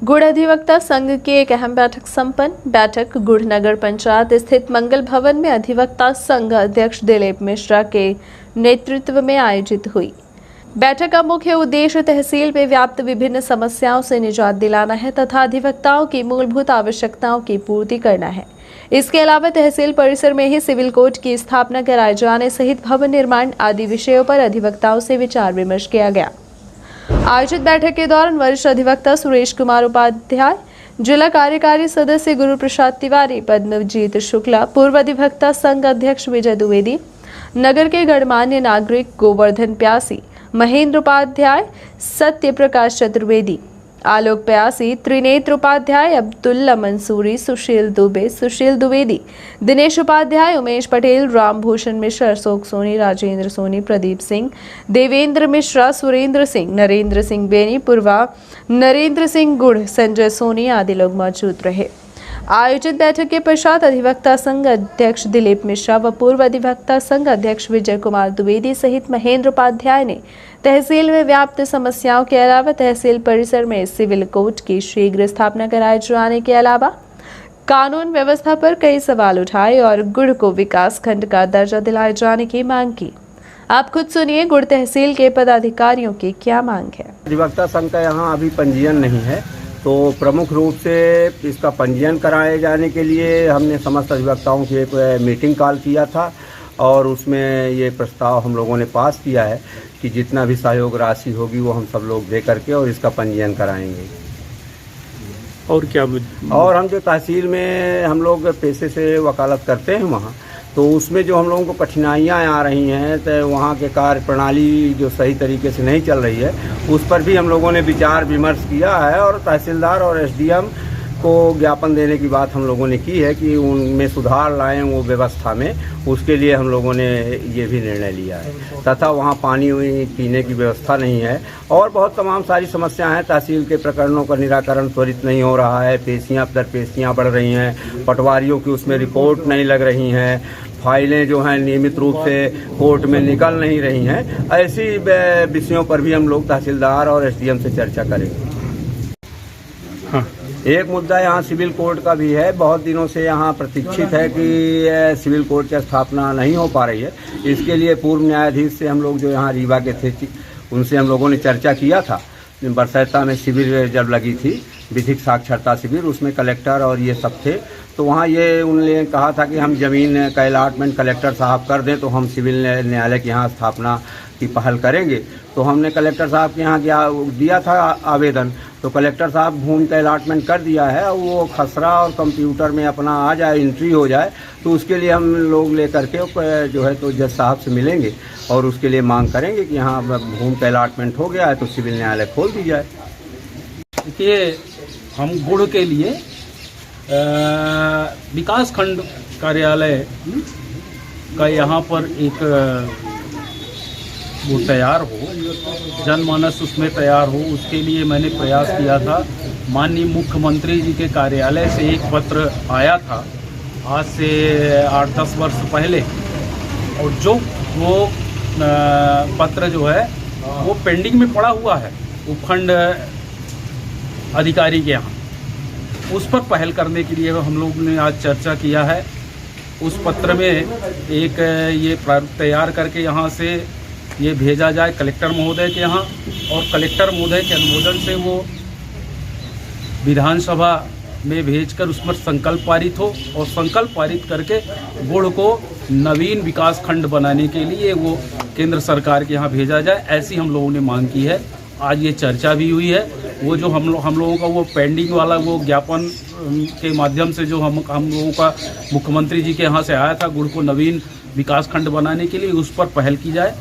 गुड़ अधिवक्ता संघ की एक अहम बैठक संपन्न। बैठक गुड़ नगर पंचायत स्थित मंगल भवन में अधिवक्ता संघ अध्यक्ष दिलीप मिश्रा के नेतृत्व में आयोजित हुई। बैठक का मुख्य उद्देश्य तहसील में व्याप्त विभिन्न समस्याओं से निजात दिलाना है तथा अधिवक्ताओं की मूलभूत आवश्यकताओं की पूर्ति करना है। इसके अलावा तहसील परिसर में ही सिविल कोर्ट की स्थापना कराए जाने सहित भवन निर्माण आदि विषयों पर अधिवक्ताओं से विचार विमर्श किया गया। आयोजित बैठक के दौरान वरिष्ठ अधिवक्ता सुरेश कुमार उपाध्याय, जिला कार्यकारी सदस्य गुरु प्रसाद तिवारी, पद्मजीत शुक्ला, पूर्व अधिवक्ता संघ अध्यक्ष विजय द्विवेदी, नगर के गणमान्य नागरिक गोवर्धन प्यासी, महेंद्र उपाध्याय, सत्य प्रकाश चतुर्वेदी, आलोक प्यासी, त्रिनेत्र उपाध्याय, अब्दुल्ला मंसूरी, सुशील दुबे, सुशील द्विवेदी, दिनेश उपाध्याय, उमेश पटेल, रामभूषण मिश्रा, अशोक सोनी, राजेंद्र सोनी, प्रदीप सिंह, देवेंद्र मिश्रा, सुरेंद्र सिंह, नरेंद्र सिंह बेनी, पूर्वा नरेंद्र सिंह गुड़, संजय सोनी आदि लोग मौजूद रहे। आयोजित बैठक के पश्चात अधिवक्ता संघ अध्यक्ष दिलीप मिश्रा व पूर्व अधिवक्ता संघ अध्यक्ष विजय कुमार द्विवेदी सहित महेंद्र उपाध्याय ने तहसील में व्याप्त समस्याओं के अलावा तहसील परिसर में सिविल कोर्ट की शीघ्र स्थापना कराए जाने के अलावा कानून व्यवस्था पर कई सवाल उठाए और गुड़ को विकास खंड का दर्जा दिलाए जाने की मांग की। आप खुद सुनिए गुड़ तहसील के पदाधिकारियों की क्या मांग है। अधिवक्ता संघ का यहाँ अभी पंजीयन नहीं है, तो प्रमुख रूप से इसका पंजीयन कराए जाने के लिए हमने समस्त अधिवक्ताओं की एक मीटिंग कॉल किया था और उसमें ये प्रस्ताव हम लोगों ने पास किया है कि जितना भी सहयोग राशि होगी वो हम सब लोग दे करके और इसका पंजीयन कराएंगे। और क्या? और हम जो तहसील में हम लोग पैसे से वकालत करते हैं वहाँ, तो उसमें जो हम लोगों को कठिनाइयाँ आ रही हैं, तो वहाँ के कार्य प्रणाली जो सही तरीके से नहीं चल रही है, उस पर भी हम लोगों ने विचार विमर्श किया है और तहसीलदार और एसडीएम को ज्ञापन देने की बात हम लोगों ने की है कि उनमें सुधार लाएं वो व्यवस्था में। उसके लिए हम लोगों ने ये भी निर्णय लिया है तथा वहाँ पानी पीने की व्यवस्था नहीं है और बहुत तमाम सारी समस्याएं हैं। तहसील के प्रकरणों का निराकरण त्वरित नहीं हो रहा है, पेशियाँ दर पेशियाँ बढ़ रही हैं, पटवारियों की उसमें रिपोर्ट नहीं लग रही हैं, फाइलें जो हैं नियमित रूप से कोर्ट में निकल नहीं रही हैं। ऐसी विषयों पर भी हम लोग तहसीलदार और एसडीएम से चर्चा करेंगे। हाँ। एक मुद्दा यहाँ सिविल कोर्ट का भी है। बहुत दिनों से यहाँ प्रतीक्षित है कि सिविल कोर्ट की स्थापना नहीं हो पा रही है। इसके लिए पूर्व न्यायाधीश से हम लोग जो यहाँ रीवा के थे उनसे हम लोगों ने चर्चा किया था। बरसैता में शिविर जब लगी थी, विधिक साक्षरता शिविर, उसमें कलेक्टर और ये सब थे, तो वहाँ ये उन्होंने कहा था कि हम ज़मीन का अलॉटमेंट कलेक्टर साहब कर दें तो हम सिविल न्यायालय की यहाँ स्थापना की पहल करेंगे। तो हमने कलेक्टर साहब के यहाँ दिया था आवेदन, तो कलेक्टर साहब भूमि का अलॉटमेंट कर दिया है और वो खसरा और कंप्यूटर में अपना आ जाए, एंट्री हो जाए, तो उसके लिए हम लोग लेकर के जो है तो जज साहब से मिलेंगे और उसके लिए मांग करेंगे कि यहाँ भूमि का अलॉटमेंट हो गया है तो सिविल न्यायालय खोल दी जाए। देखिए, हम गुड़ के लिए विकास खंड कार्यालय का यहाँ पर एक वो तैयार हो, जनमानस उसमें तैयार हो, उसके लिए मैंने प्रयास किया था। माननीय मुख्यमंत्री जी के कार्यालय से एक पत्र आया था आज से 8-10 वर्ष पहले, और जो वो पत्र जो है वो पेंडिंग में पड़ा हुआ है उपखंड अधिकारी के यहाँ। उस पर पहल करने के लिए हम लोग ने आज चर्चा किया है। उस पत्र में एक ये प्रारूप तैयार करके यहाँ से ये भेजा जाए कलेक्टर महोदय के यहाँ, और कलेक्टर महोदय के अनुमोदन से वो विधानसभा में भेजकर उस पर संकल्प पारित हो और संकल्प पारित करके गुड़ को नवीन विकास खंड बनाने के लिए वो केंद्र सरकार के यहाँ भेजा जाए, ऐसी हम लोगों ने मांग की है। आज ये चर्चा भी हुई है। वो जो हम लोगों का वो पेंडिंग वाला वो ज्ञापन के माध्यम से जो हम लोगों का मुख्यमंत्री जी के यहाँ से आया था गुड़ को नवीन विकास खंड बनाने के लिए, उस पर पहल की जाए।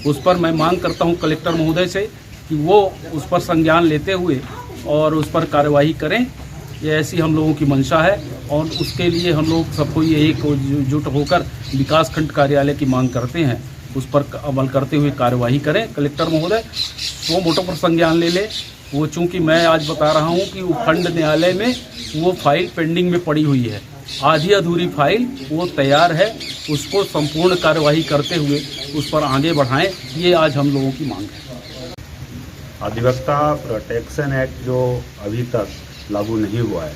उस पर मैं मांग करता हूँ कलेक्टर महोदय से कि वो उस पर संज्ञान लेते हुए और उस पर कार्यवाही करें। ये ऐसी हम लोगों की मंशा है और उसके लिए हम लोग सबको ये एकजुट होकर विकास खंड कार्यालय की मांग करते हैं। उस पर अमल करते हुए कार्यवाही करें। कलेक्टर महोदय वो मोटो पर संज्ञान ले ले। वो चूँकि मैं आज बता रहा हूँ कि उपखंड न्यायालय में वो फाइल पेंडिंग में पड़ी हुई है, आधी अधूरी फाइल वो तैयार है, उसको संपूर्ण कार्यवाही करते हुए उस पर आगे बढ़ाएं, ये आज हम लोगों की मांग है। अधिवक्ता प्रोटेक्शन एक्ट जो अभी तक लागू नहीं हुआ है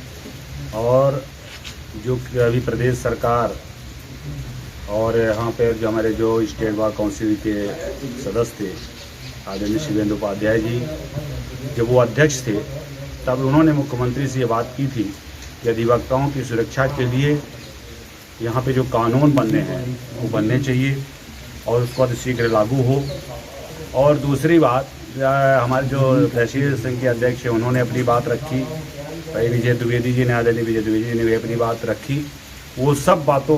और जो कि अभी प्रदेश सरकार और यहाँ पे जो हमारे जो स्टेट बार काउंसिल के सदस्य थे आदरणीय शिवेंद्र उपाध्याय जी, जब वो अध्यक्ष थे तब उन्होंने मुख्यमंत्री से ये बात की थी कि अधिवक्ताओं की सुरक्षा के लिए यहाँ पे जो कानून बनने हैं वो बनने चाहिए और उसको अतिशीघ्र लागू हो। और दूसरी बात, हमारे जो तहसील संघ के अध्यक्ष हैं उन्होंने अपनी बात रखी, भाई विजय द्विवेदी जी ने, आदरणीय विजय द्विवेदी जी ने भी अपनी बात रखी। वो सब बातों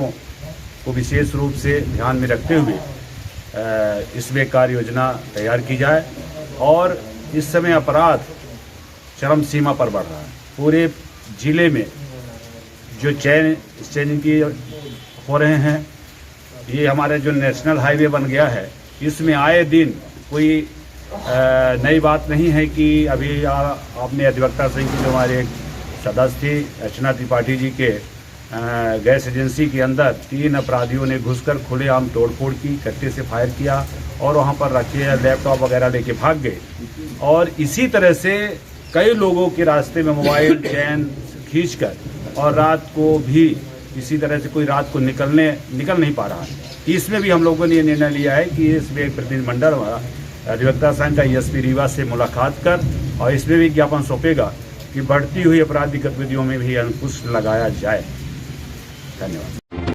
को विशेष रूप से ध्यान में रखते हुए इसमें कार्य योजना तैयार की जाए। और इस समय अपराध चरम सीमा पर बढ़ रहा है। पूरे जिले में जो चैन की हो रहे हैं, ये हमारे जो नेशनल हाईवे बन गया है, इसमें आए दिन कोई नई बात नहीं है कि अभी आपने अधिवक्ता संघ की जो हमारे सदस्य थी अर्चना त्रिपाठी जी के गैस एजेंसी के अंदर 3 अपराधियों ने घुसकर खुलेआम तोड़फोड़ की, कट्टे से फायर किया और वहां पर रखे लैपटॉप वगैरह लेके भाग गए। और इसी तरह से कई लोगों के रास्ते में मोबाइल चैन खींचकर, और रात को भी इसी तरह से कोई रात को निकल नहीं पा रहा है। इसमें भी हम लोगों ने ये निर्णय लिया है कि इसमें एक प्रतिनिधिमंडल हमारा अधिवक्ता संघ का एसपी रीवा से मुलाकात कर और इसमें भी ज्ञापन सौंपेगा कि बढ़ती हुई आपराधिक गतिविधियों में भी अंकुश लगाया जाए। धन्यवाद।